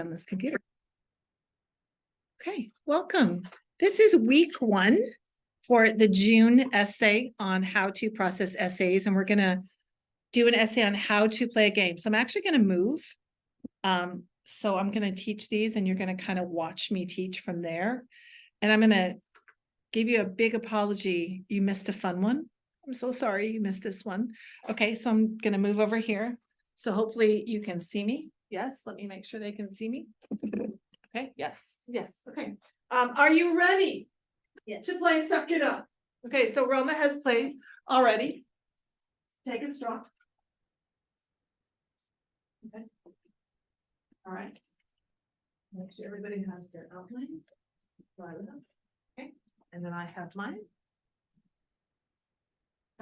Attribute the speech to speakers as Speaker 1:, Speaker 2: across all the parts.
Speaker 1: on this computer. Okay, welcome. This is week 1 for the June essay on how to process essays, and we're going to do an essay on how to play a game. So I'm actually going to move. So I'm going to teach these, and you're going to kind of watch me teach from there. And I'm going to give you a big apology. You missed a fun one. I'm so sorry you missed this one. Okay, so I'm going to move over here. So hopefully you can see me. Yes, let me make sure they can see me. Okay, yes, okay. Are you ready?
Speaker 2: Yes.
Speaker 1: To play Suck It Up? Okay, so Roma has played already. Take a straw. Okay. All right. Make sure everybody has their outline. Okay, and then I have mine.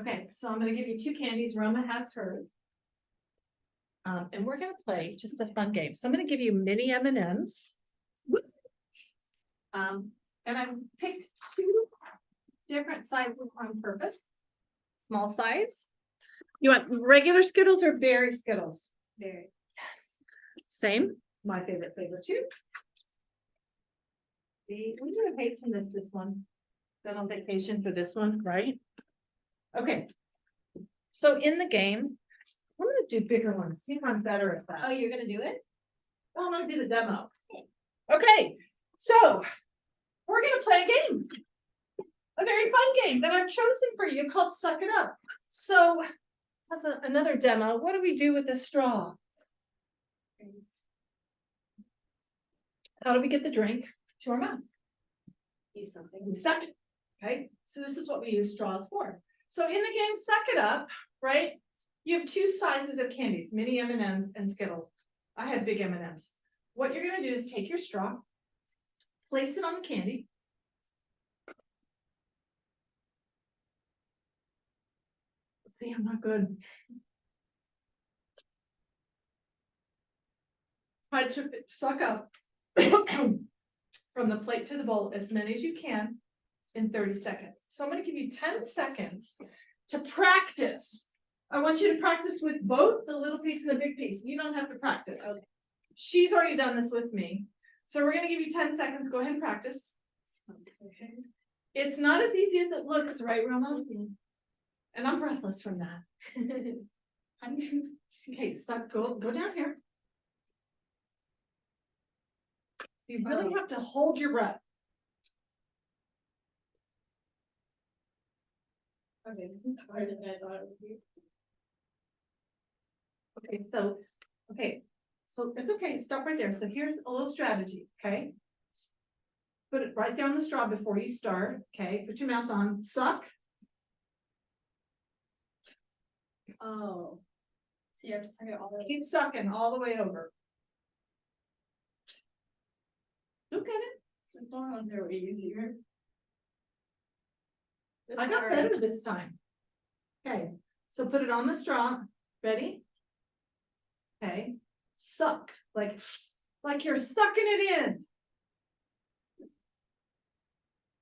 Speaker 1: Okay, so I'm going to give you 2 candies. Roma has hers. And we're going to play just a fun game. So I'm going to give you mini M&Ms. And I picked 2 different sizes on purpose. Small size. You want regular Skittles or berry Skittles?
Speaker 2: Berry.
Speaker 1: Yes. Same. My favorite flavor too. See, we would have hate to miss this one. Been on vacation for this one, right? Okay. So in the game, I'm going to do bigger ones. See if I'm better at that.
Speaker 2: Oh, you're gonna do it?
Speaker 1: I'm going to do the demo. Okay. So we're going to play a game. A very fun game that I've chosen for you called Suck It Up. So that's another demo. What do we do with this straw? How do we get the drink to our mouth?
Speaker 2: Use something.
Speaker 1: We suck it. Okay, so this is what we use straws for. So in the game Suck It Up, right? You have 2 sizes of candies, mini M&Ms and Skittles. I had big M&Ms. What you're going to do is take your straw, place it on the candy. Let's see, I'm not good. Try to suck up from the plate to the bowl as many as you can in 30 seconds. So I'm going to give you 10 seconds to practice. I want you to practice with both the little piece and the big piece. You don't have to practice.
Speaker 2: Okay.
Speaker 1: She's already done this with me. So we're going to give you 10 seconds. Go ahead and practice.
Speaker 2: Okay.
Speaker 1: It's not as easy as it looks, right, Roma? And I'm breathless from that. Okay, suck, go down here. You really have to hold your breath.
Speaker 2: Okay, this is harder than I thought it would be.
Speaker 1: Okay, so it's okay. Stop right there. So here's a little strategy. Okay. Put it right there on the straw before you start. Okay. Put your mouth on. Suck.
Speaker 2: Oh. So you have to suck it all the way.
Speaker 1: Keep sucking all the way over. Look at it.
Speaker 2: This one ones are way easier.
Speaker 1: I got better this time. Okay. So put it on the straw. Ready? Okay. Suck. Like you're sucking it in.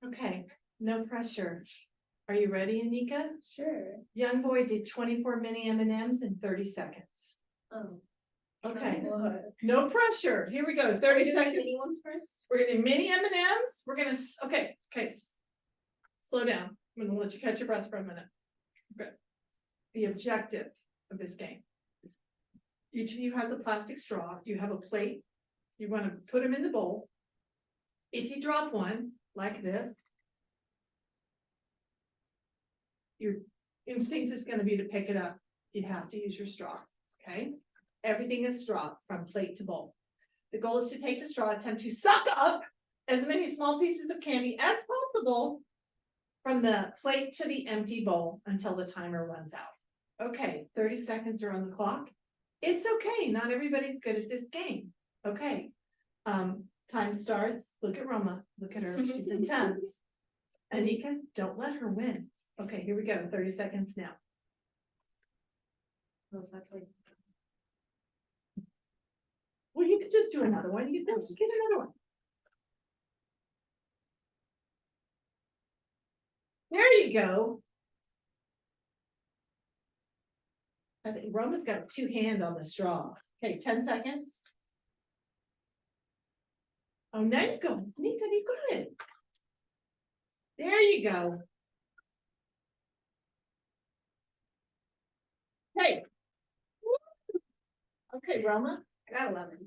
Speaker 1: Okay. No pressure. Are you ready, Anika?
Speaker 2: Sure.
Speaker 1: Young boy did 24 mini M&Ms in 30 seconds.
Speaker 2: Oh.
Speaker 1: Okay.
Speaker 2: That's a lot.
Speaker 1: No pressure. Here we go.
Speaker 2: Are we
Speaker 1: 30
Speaker 2: doing the
Speaker 1: seconds.
Speaker 2: mini ones first?
Speaker 1: We're gonna do mini M&Ms. We're gonna, okay. Slow down. I'm gonna let you catch your breath for a minute. Okay. The objective of this game. Each of you has a plastic straw. You have a plate. You want to put them in the bowl. If you drop one like this, your instinct is going to be to pick it up. You have to use your straw. Okay. Everything is straw from plate to bowl. The goal is to take the straw, attempt to suck up as many small pieces of candy as possible from the plate to the empty bowl until the timer runs out. Okay, 30 seconds are on the clock. It's okay. Not everybody's good at this game. Okay. Time starts. Look at Roma. Look at her. She's intense. Anika, don't let her win. Okay, here we go. 30 seconds now. Well, you could just do another one. You can just get another one. There you go. I think Roma's got a 2-hand on the straw. Okay, 10 seconds. Oh, now you go, Nika, you got it. There you go. Hey. Okay, Roma.
Speaker 2: I got 11.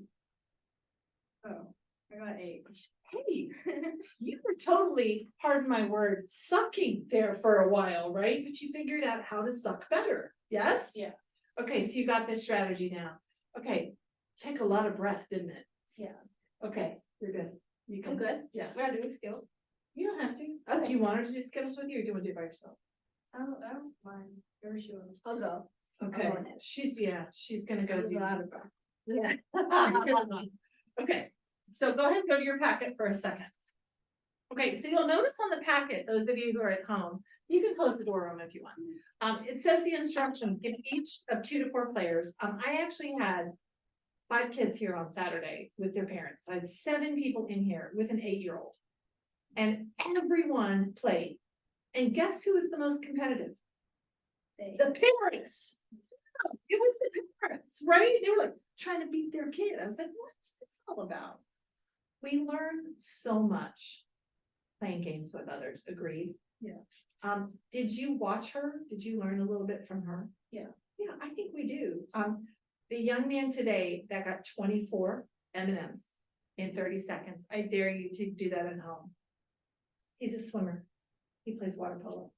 Speaker 2: Oh, I got 8.
Speaker 1: Hey, you were totally, pardon my word, sucking there for a while, right? But you figured out how to suck better, yes?
Speaker 2: Yeah.
Speaker 1: Okay, so you got this strategy now. Okay, take a lot of breath, didn't it?
Speaker 2: Yeah.
Speaker 1: Okay, you're good. You
Speaker 2: I'm
Speaker 1: can,
Speaker 2: good.
Speaker 1: yeah.
Speaker 2: We're not doing skills.
Speaker 1: You don't have to. Do
Speaker 2: Okay.
Speaker 1: you want her to do Skittles with you or do you want to do it by yourself?
Speaker 2: I don't mind. Wherever she wants. I'll go.
Speaker 1: Okay,
Speaker 2: going in.
Speaker 1: she's gonna go do.
Speaker 2: out of breath.
Speaker 1: Yeah. Okay, so go ahead and go to your packet for a second. Okay, so you'll notice on the packet, those of you who are at home, you can close the door room if you want. It says the instructions, give each of 2 to 4 players. I actually had 5 kids here on Saturday with their parents. I had 7 people in here with an 8-year-old. And everyone played. And guess who was the most competitive? The parents. It was the parents, right? They were like trying to beat their kid. I was like, what's this all about? We learn so much playing games with others. Agreed?
Speaker 2: Yeah.
Speaker 1: Did you watch her? Did you learn a little bit from her?
Speaker 2: Yeah.
Speaker 1: Yeah, I think we do. The young man today that got 24 M&Ms in 30 seconds, I dare you to do that at home. He's a swimmer. He plays water polo.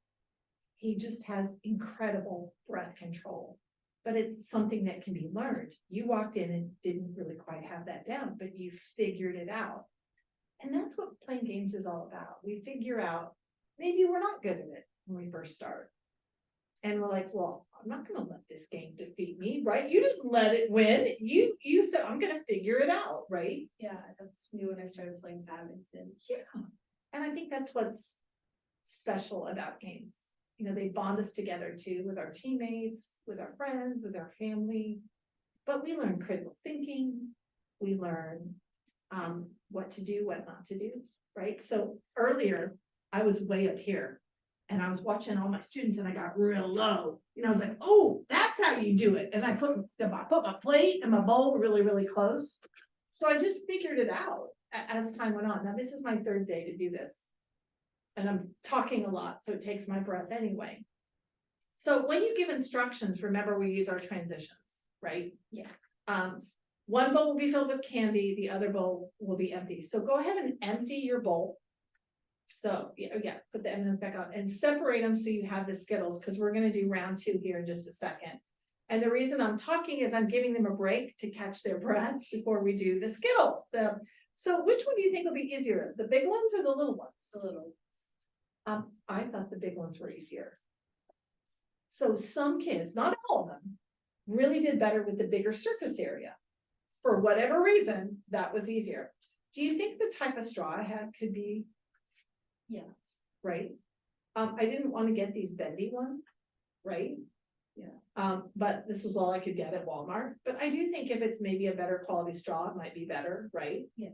Speaker 1: He just has incredible breath control, but it's something that can be learned. You walked in and didn't really quite have that down, but you figured it out. And that's what playing games is all about. We figure out, maybe we're not good at it when we first start. And we're like, well, I'm not gonna let this game defeat me, right? You didn't let it win. You said, I'm gonna figure it out, right?
Speaker 2: Yeah, that's me when I started playing badminton.
Speaker 1: Yeah. And I think that's what's special about games. You know, they bond us together too, with our teammates, with our friends, with our family. But we learn critical thinking. We learn what to do, what not to do, right? So earlier, I was way up here and I was watching all my students and I got real low. And I was like, oh, that's how you do it. And I put my plate and my bowl really, really close. So I just figured it out as time went on. Now, this is my 3rd day to do this. And I'm talking a lot, so it takes my breath anyway. So when you give instructions, remember we use our transitions, right?
Speaker 2: Yeah.
Speaker 1: One bowl will be filled with candy, the other bowl will be empty. So go ahead and empty your bowl. So yeah, put the M&Ms back on and separate them so you have the Skittles, because we're gonna do round 2 here in just a second. And the reason I'm talking is I'm giving them a break to catch their breath before we do the Skittles. So which one do you think will be easier, the big ones or the little ones?
Speaker 2: The little.
Speaker 1: I thought the big ones were easier. So some kids, not all of them, really did better with the bigger surface area. For whatever reason, that was easier. Do you think the type of straw I had could be?
Speaker 2: Yeah.
Speaker 1: Right? I didn't want to get these bendy ones, right? Yeah. But this is all I could get at Walmart. But I do think if it's maybe a better quality straw, it might be better, right?
Speaker 2: Yeah.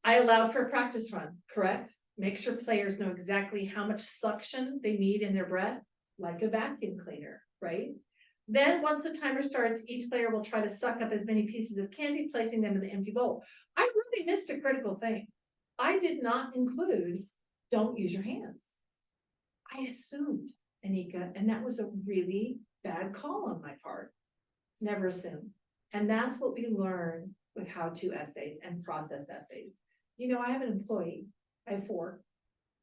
Speaker 1: I allowed for a practice run, correct? Make sure players know exactly how much suction they need in their breath, like a vacuum cleaner, right? Then once the timer starts, each player will try to suck up as many pieces of candy, placing them in the empty bowl. I really missed a critical thing. I did not include, don't use your hands. I assumed, Anika, and that was a really bad call on my part. Never assume. And that's what we learn with how-to essays and process essays. You know, I have an employee, I have 4,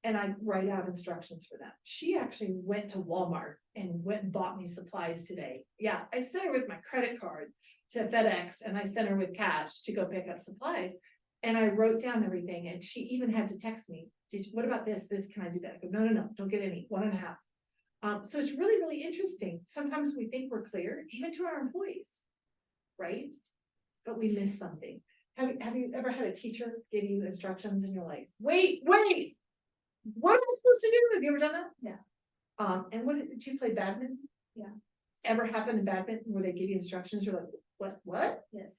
Speaker 1: and I write out instructions for them. She actually went to Walmart and went and bought me supplies today. Yeah, I sent her with my credit card to FedEx and I sent her with cash to go pick up supplies. And I wrote down everything and she even had to text me, what about this, can I do that? I go, no, don't get any, 1.5. So it's really, really interesting. Sometimes we think we're clear, even to our employees, right? But we miss something. Have you ever had a teacher give you instructions and you're like, wait, what am I supposed to do? Have you ever done that?
Speaker 2: Yeah.
Speaker 1: And what did you play badminton?
Speaker 2: Yeah.
Speaker 1: Ever happen in badminton where they give you instructions? You're like, what?
Speaker 2: Yes.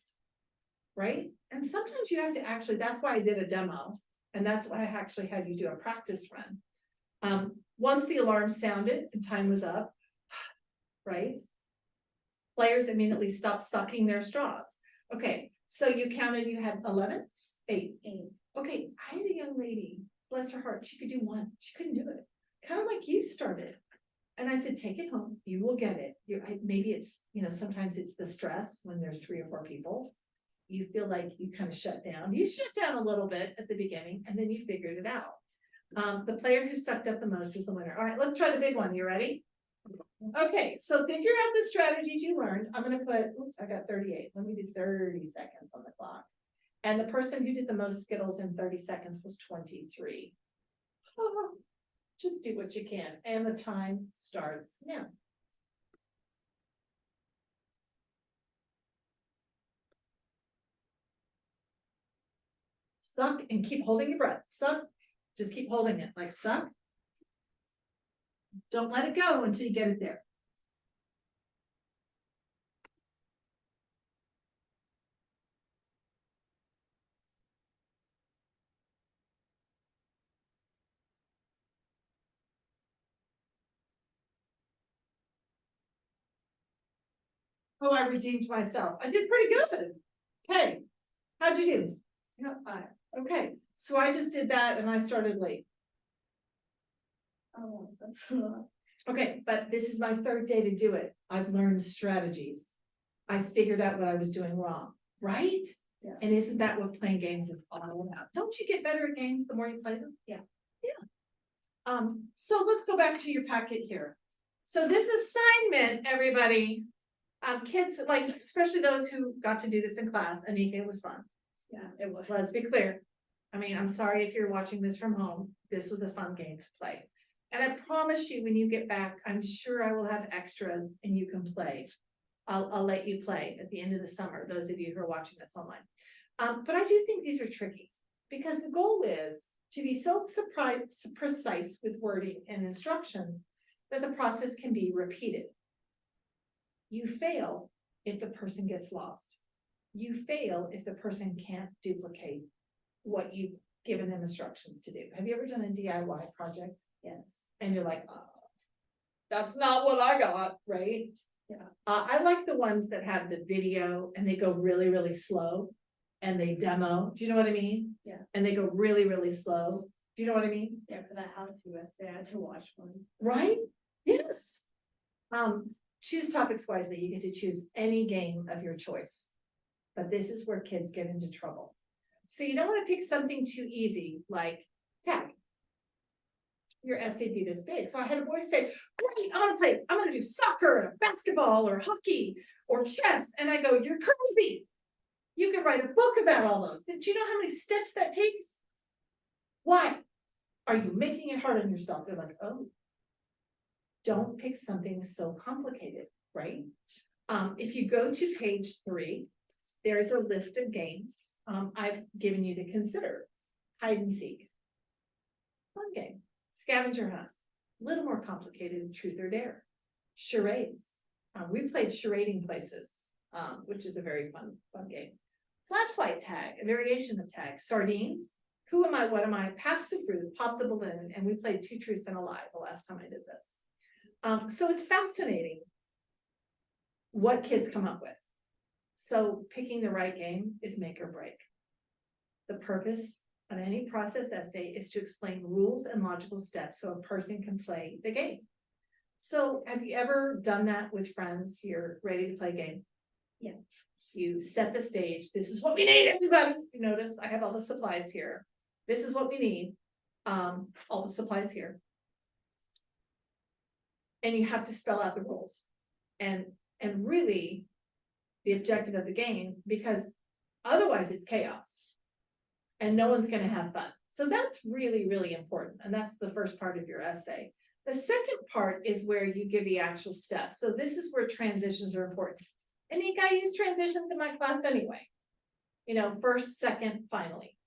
Speaker 1: Right? And sometimes you have to actually, that's why I did a demo. And that's why I actually had you do a practice run. Once the alarm sounded and time was up, right? Players immediately stopped sucking their straws. Okay, so you counted, you had 11? 8.
Speaker 2: 8.
Speaker 1: Okay, I had a young lady, bless her heart, she could do 1, she couldn't do it. Kind of like you started. And I said, take it home, you will get it. Maybe it's, sometimes it's the stress when there's 3 or 4 people. You feel like you kind of shut down. You shut down a little bit at the beginning and then you figured it out. The player who sucked up the most is the winner. All right, let's try the big one. You ready? Okay, so figure out the strategies you learned. I'm gonna put, oops, I got 38. Let me do 30 seconds on the clock. And the person who did the most Skittles in 30 seconds was 23. Just do what you can. And the time starts now. Suck and keep holding your breath. Suck, just keep holding it, like suck. Don't let it go until you get it there. Oh, I redeemed myself. I did pretty good. Okay, how'd you do?
Speaker 2: I got 5.
Speaker 1: Okay, so I just did that and I started late.
Speaker 2: Oh, that's a lot.
Speaker 1: Okay, but this is my 3rd day to do it. I've learned strategies. I figured out what I was doing wrong, right?
Speaker 2: Yeah.
Speaker 1: And isn't that what playing games is all about? Don't you get better at games the more you play them?
Speaker 2: Yeah.
Speaker 1: Yeah. So let's go back to your packet here. So this assignment, everybody, kids, like, especially those who got to do this in class, Anika, it was fun.
Speaker 2: Yeah, it was.
Speaker 1: Let's be clear. I mean, I'm sorry if you're watching this from home. This was a fun game to play. And I promise you, when you get back, I'm sure I will have extras and you can play. I'll let you play at the end of the summer, those of you who are watching this online. But I do think these are tricky because the goal is to be so precise with wording and instructions that the process can be repeated. You fail if the person gets lost. You fail if the person can't duplicate what you've given them instructions to do. Have you ever done a DIY project?
Speaker 2: Yes.
Speaker 1: And you're like, oh, that's not what I got, right?
Speaker 2: Yeah.
Speaker 1: I like the ones that have the video and they go really, really slow and they demo. Do you know what I mean?
Speaker 2: Yeah.
Speaker 1: And they go really, really slow. Do you know what I mean?
Speaker 2: Yeah, for that how-to essay, I had to watch one.
Speaker 1: Right? Yes. Choose topics wisely. You get to choose any game of your choice. But this is where kids get into trouble. So you don't want to pick something too easy, like tag. Your essay be this big. So I had a boy say, great, I'm gonna do soccer, or basketball, or hockey, or chess. And I go, you're crazy. You could write a book about all those. Do you know how many steps that takes? Why? Are you making it hard on yourself? They're like, oh, don't pick something so complicated, right? If you go to page 3, there's a list of games I've given you to consider. Hide and seek. Fun game. Scavenger hunt. A little more complicated, truth or dare. Charades. We played charading places, which is a very fun game. Flashlight tag, a variation of tag. Sardines. Who am I? What am I? Pass the fruit, pop the balloon, and we played 2 truths and a lie the last time I did this. So it's fascinating what kids come up with. So picking the right game is make or break. The purpose of any process essay is to explain rules and logical steps so a person can play the game. So have you ever done that with friends? You're ready to play a game?
Speaker 2: Yeah.
Speaker 1: You set the stage. This is what we need, everybody. You notice I have all the supplies here. This is what we need. All the supplies here. And you have to spell out the rules. And really the objective of the game, because otherwise it's chaos and no one's going to have fun. So that's really, really important. And that's the first part of your essay. The second part is where you give the actual steps. So this is where transitions are important. And I use transitions in my class anyway. You know, first, second, finally.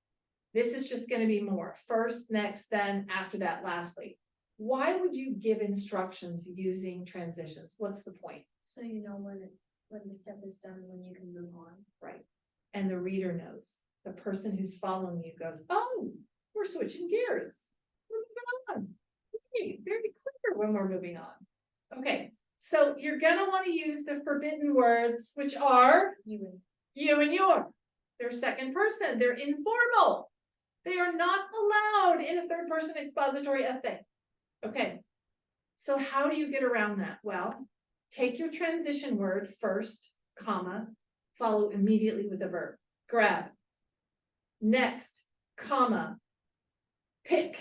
Speaker 1: This is just going to be more. First, next, then, after that, lastly. Why would you give instructions using transitions? What's the point?
Speaker 2: So you know when the step is done, when you can move on.
Speaker 1: Right. And the reader knows. The person who's following you goes, oh, we're switching gears. We're moving on. Okay, very clear when we're moving on. Okay, so you're gonna want to use the forbidden words, which are
Speaker 2: You
Speaker 1: you and your. They're second person, they're informal. They are not allowed in a third person expository essay. Okay, so how do you get around that? Well, take your transition word first, comma, follow immediately with a verb. Grab. Next, comma, pick.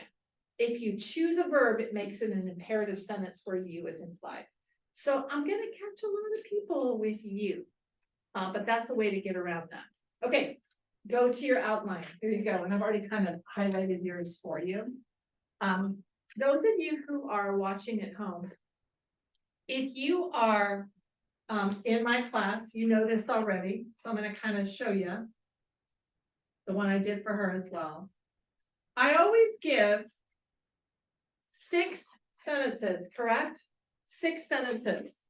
Speaker 1: If you choose a verb, it makes it an imperative sentence where you is implied. So I'm gonna catch a lot of people with you, but that's a way to get around that. Okay, go to your outline. There you go, and I've already kind of highlighted yours for you. Those of you who are watching at home, if you are in my class, you know this already, so I'm gonna kind of show you the one I did for her as well. I always give 6 sentences, correct? 6 sentences.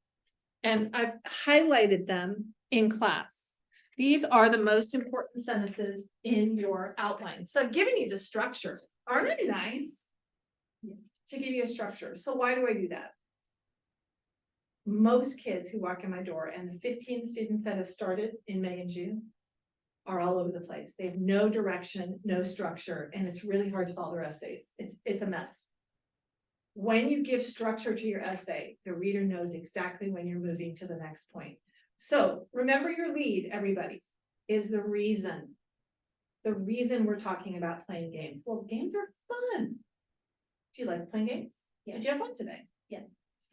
Speaker 1: And I've highlighted them in class. These are the most important sentences in your outline. So I'm giving you the structure. Aren't it nice? To give you a structure. So why do I do that? Most kids who walk in my door, and the 15 students that have started in May and June, are all over the place. They have no direction, no structure, and it's really hard to follow their essays. It's a mess. When you give structure to your essay, the reader knows exactly when you're moving to the next point. So remember, your lead, everybody, is the reason. The reason we're talking about playing games. Well, games are fun. Do you like playing games?
Speaker 2: Yeah.
Speaker 1: Did you have fun today?
Speaker 2: Yeah.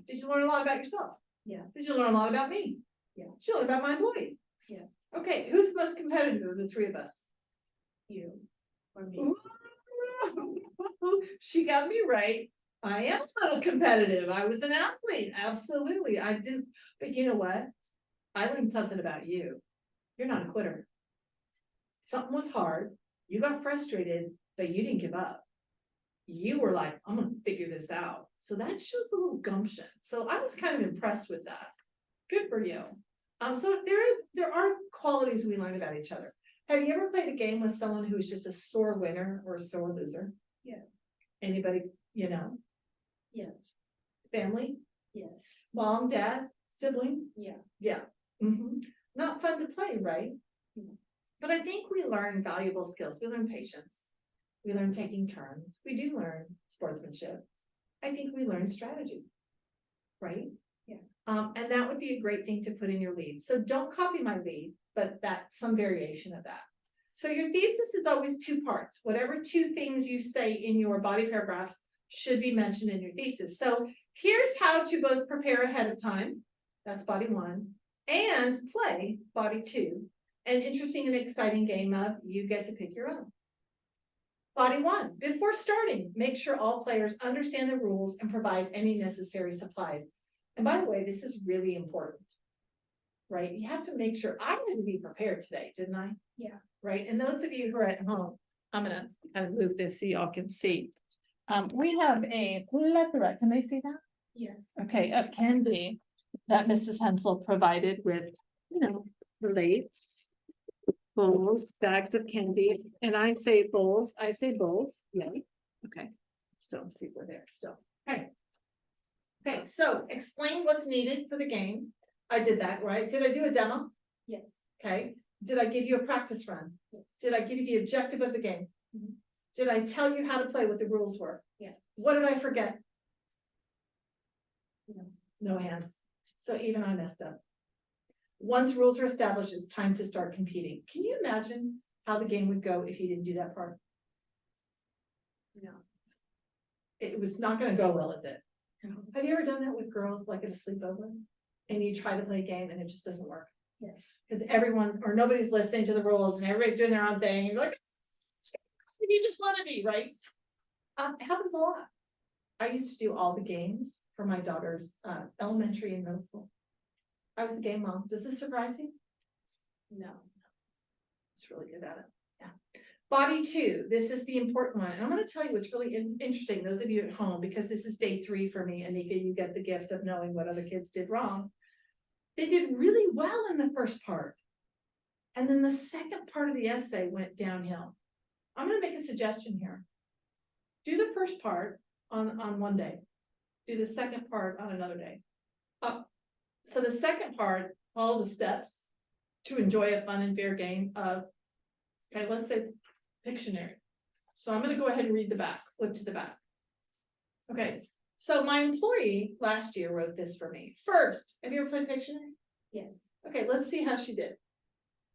Speaker 1: Did you learn a lot about yourself?
Speaker 2: Yeah.
Speaker 1: Did you learn a lot about me?
Speaker 2: Yeah.
Speaker 1: Did you learn about my employee?
Speaker 2: Yeah.
Speaker 1: Okay, who's the most competitive of the 3 of us?
Speaker 2: You or me.
Speaker 1: Ooh, she got me right. I am a little competitive. I was an athlete. Absolutely. I didn't, but you know what? I learned something about you. You're not a quitter. Something was hard. You got frustrated, but you didn't give up. You were like, I'm gonna figure this out. So that shows a little gumption. So I was kind of impressed with that. Good for you. So there are qualities we learn about each other. Have you ever played a game with someone who is just a sore winner or a sore loser?
Speaker 2: Yeah.
Speaker 1: Anybody, you know?
Speaker 2: Yeah.
Speaker 1: Family?
Speaker 2: Yes.
Speaker 1: Mom, dad, sibling?
Speaker 2: Yeah.
Speaker 1: Yeah. Not fun to play, right? But I think we learn valuable skills. We learn patience. We learn taking turns. We do learn sportsmanship. I think we learn strategy, right?
Speaker 2: Yeah.
Speaker 1: And that would be a great thing to put in your lead. So don't copy my lead, but that's some variation of that. So your thesis is always 2 parts. Whatever 2 things you say in your body paragraphs should be mentioned in your thesis. So here's how to both prepare ahead of time, that's body 1, and play body 2. An interesting and exciting game of you get to pick your own. Body 1, before starting, make sure all players understand the rules and provide any necessary supplies. And by the way, this is really important, right? You have to make sure. I had to be prepared today, didn't I?
Speaker 2: Yeah.
Speaker 1: Right, and those of you who are at home, I'm gonna kind of move this so y'all can see. We have a plethora, can they see that?
Speaker 2: Yes.
Speaker 1: Okay, of candy that Mrs. Hensel provided with, you know, plates, bowls, bags of candy, and I say bowls, yay. Okay, so see we're there, so, okay. Okay, so explain what's needed for the game. I did that, right? Did I do a demo?
Speaker 2: Yes.
Speaker 1: Okay, did I give you a practice run?
Speaker 2: Yes.
Speaker 1: Did I give you the objective of the game?
Speaker 2: Mhm.
Speaker 1: Did I tell you how to play, what the rules were?
Speaker 2: Yeah.
Speaker 1: What did I forget?
Speaker 2: No.
Speaker 1: No hands. So even I messed up. Once rules are established, it's time to start competing. Can you imagine how the game would go if you didn't do that part?
Speaker 2: No.
Speaker 1: It was not gonna go well, is it?
Speaker 2: No.
Speaker 1: Have you ever done that with girls, like at a sleepover? And you try to play a game and it just doesn't work?
Speaker 2: Yes.
Speaker 1: Because everyone's, or nobody's listening to the rules and everybody's doing their own thing, and you're like, you just want to be, right? It happens a lot. I used to do all the games for my daughter's elementary and middle school. I was a game mom. Does this surprise you?
Speaker 2: No.
Speaker 1: It's really good at it. Yeah. Body 2, this is the important one. And I'm going to tell you what's really interesting, those of you at home, because this is day 3 for me, Anika, you get the gift of knowing what other kids did wrong. They did really well in the first part. And then the second part of the essay went downhill. I'm going to make a suggestion here. Do the first part on one day. Do the second part on another day. So the second part, follow the steps to enjoy a fun and fair game of Okay, let's say it's Pictionary. So I'm gonna go ahead and read the back, flip to the back. Okay, so my employee last year wrote this for me. First, have you ever played Pictionary?
Speaker 2: Yes.
Speaker 1: Okay, let's see how she did.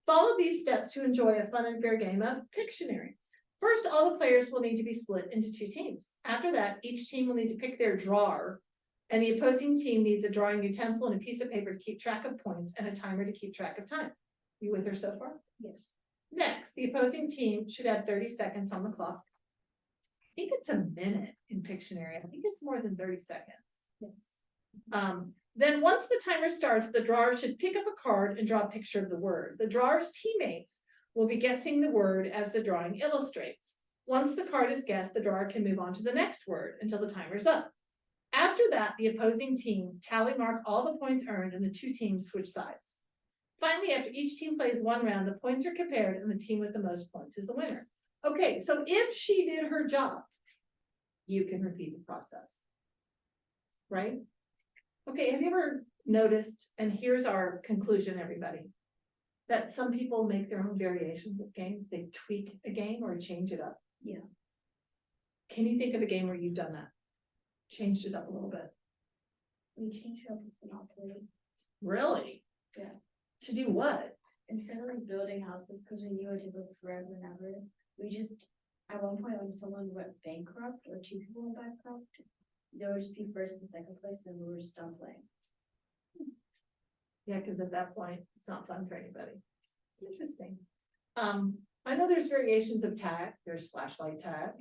Speaker 1: Follow these steps to enjoy a fun and fair game of Pictionary. First, all the players will need to be split into 2 teams. After that, each team will need to pick their drawer, and the opposing team needs a drawing utensil and a piece of paper to keep track of points and a timer to keep track of time. You with her so far?
Speaker 2: Yes.
Speaker 1: Next, the opposing team should add 30 seconds on the clock. I think it's a minute in Pictionary. I think it's more than 30 seconds.
Speaker 2: Yes.
Speaker 1: Then once the timer starts, the drawer should pick up a card and draw a picture of the word. The drawer's teammates will be guessing the word as the drawing illustrates. Once the card is guessed, the drawer can move on to the next word until the timer's up. After that, the opposing team tally mark all the points earned and the 2 teams switch sides. Finally, after each team plays 1 round, the points are compared and the team with the most points is the winner. Okay, so if she did her job, you can repeat the process. Right? Okay, have you ever noticed, and here's our conclusion, everybody, that some people make their own variations of games, they tweak a game or change it up?
Speaker 2: Yeah.
Speaker 1: Can you think of a game where you've done that? Changed it up a little bit?
Speaker 2: We changed up Monopoly.
Speaker 1: Really?
Speaker 2: Yeah.
Speaker 1: To do what?
Speaker 2: Instead of like building houses, because we knew it would live forever and ever, we just, at one point when someone went bankrupt or 2 people went bankrupt, there would just be first and second place and we were just done playing.
Speaker 1: Yeah, because at that point, it's not fun for anybody. Interesting. I know there's variations of tag. There's flashlight tag.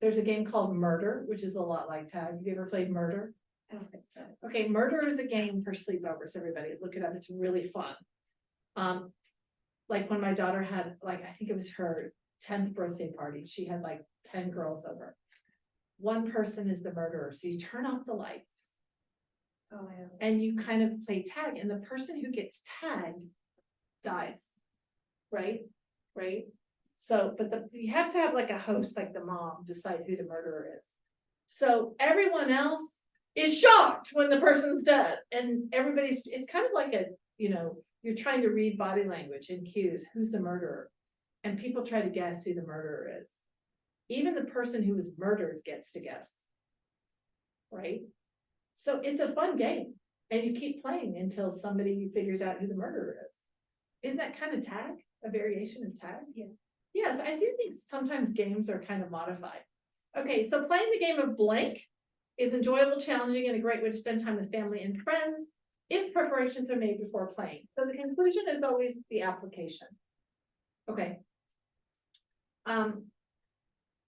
Speaker 1: There's a game called Murder, which is a lot like tag. Have you ever played Murder?
Speaker 2: I don't think so.
Speaker 1: Okay, Murder is a game for sleepovers, everybody. Look it up. It's really fun. Like when my daughter had, like, I think it was her 10th birthday party, she had like 10 girls over. One person is the murderer. So you turn off the lights
Speaker 2: Oh, I know.
Speaker 1: and you kind of play tag, and the person who gets tagged dies. Right? Right? So, but you have to have like a host, like the mom, decide who the murderer is. So everyone else is shocked when the person's dead, and it's kind of like you're trying to read body language and cues, who's the murderer, and people try to guess who the murderer is. Even the person who was murdered gets to guess. Right? So it's a fun game, and you keep playing until somebody figures out who the murderer is. Isn't that kind of tag? A variation of tag?
Speaker 2: Yeah.
Speaker 1: Yes, I do think sometimes games are kind of modified. Okay, so playing the game of blank is enjoyable, challenging, and a great way to spend time with family and friends if preparations are made before playing. So the conclusion is always the application. Okay.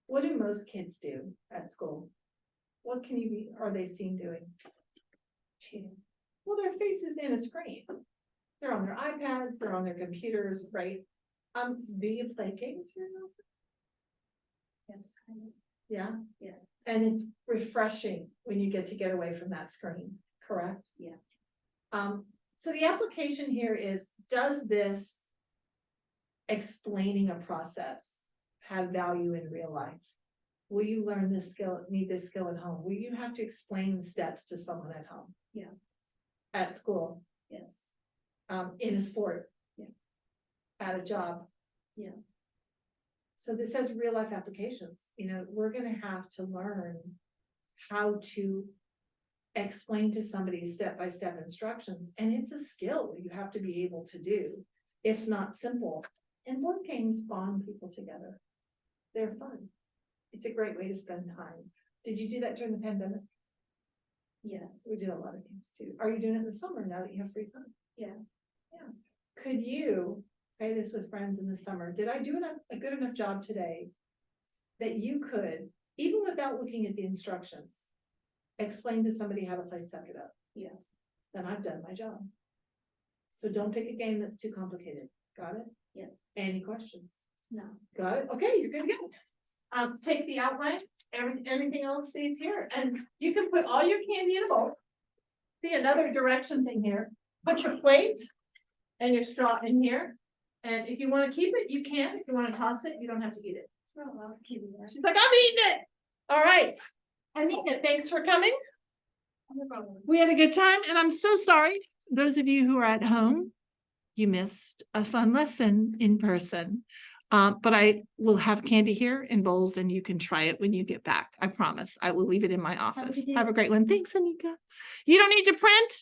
Speaker 1: What do most kids do at school? What are they seen doing?
Speaker 2: Cheating.
Speaker 1: Well, their face is in a screen. They're on their iPads, they're on their computers, right? Do you play games here?
Speaker 2: Yes, kind of.
Speaker 1: Yeah?
Speaker 2: Yeah.
Speaker 1: And it's refreshing when you get away from that screen, correct?
Speaker 2: Yeah.
Speaker 1: So the application here is, does this explaining a process have value in real life? Will you learn this skill, need this skill at home? Will you have to explain the steps to someone at home?
Speaker 2: Yeah.
Speaker 1: At school?
Speaker 2: Yes.
Speaker 1: In a sport?
Speaker 2: Yeah.
Speaker 1: At a job?
Speaker 2: Yeah.
Speaker 1: So this has real life applications. We're gonna have to learn how to explain to somebody step-by-step instructions, and it's a skill you have to be able to do. It's not simple. And board games bond people together. They're fun. It's a great way to spend time. Did you do that during the pandemic?
Speaker 2: Yes.
Speaker 1: We did a lot of games too. Are you doing it in the summer now that you have free time?
Speaker 2: Yeah.
Speaker 1: Yeah. Could you play this with friends in the summer? Did I do a good enough job today that you could, even without looking at the instructions, explain to somebody how to play Suck It Up?
Speaker 2: Yeah.
Speaker 1: Then I've done my job. So don't pick a game that's too complicated. Got it?
Speaker 2: Yeah.
Speaker 1: Any questions?
Speaker 2: No.
Speaker 1: Got it? Okay, you're good to go. Take the outline, everything else stays here, and you can put all your candy in a bowl. See, another direction thing here. Put your plate and your straw in here. And if you want to keep it, you can. If you want to toss it, you don't have to eat it.
Speaker 2: Oh, I'll keep it there.
Speaker 1: She's like, I'm eating it. All right. Anika, thanks for coming.
Speaker 2: No problem.
Speaker 1: We had a good time, and I'm so sorry. Those of you who are at home, you missed a fun lesson in person. But I will have candy here in bowls and you can try it when you get back. I promise. I will leave it in my office.
Speaker 2: good day.
Speaker 1: Have a great one. Thanks, Anika. You don't need to print.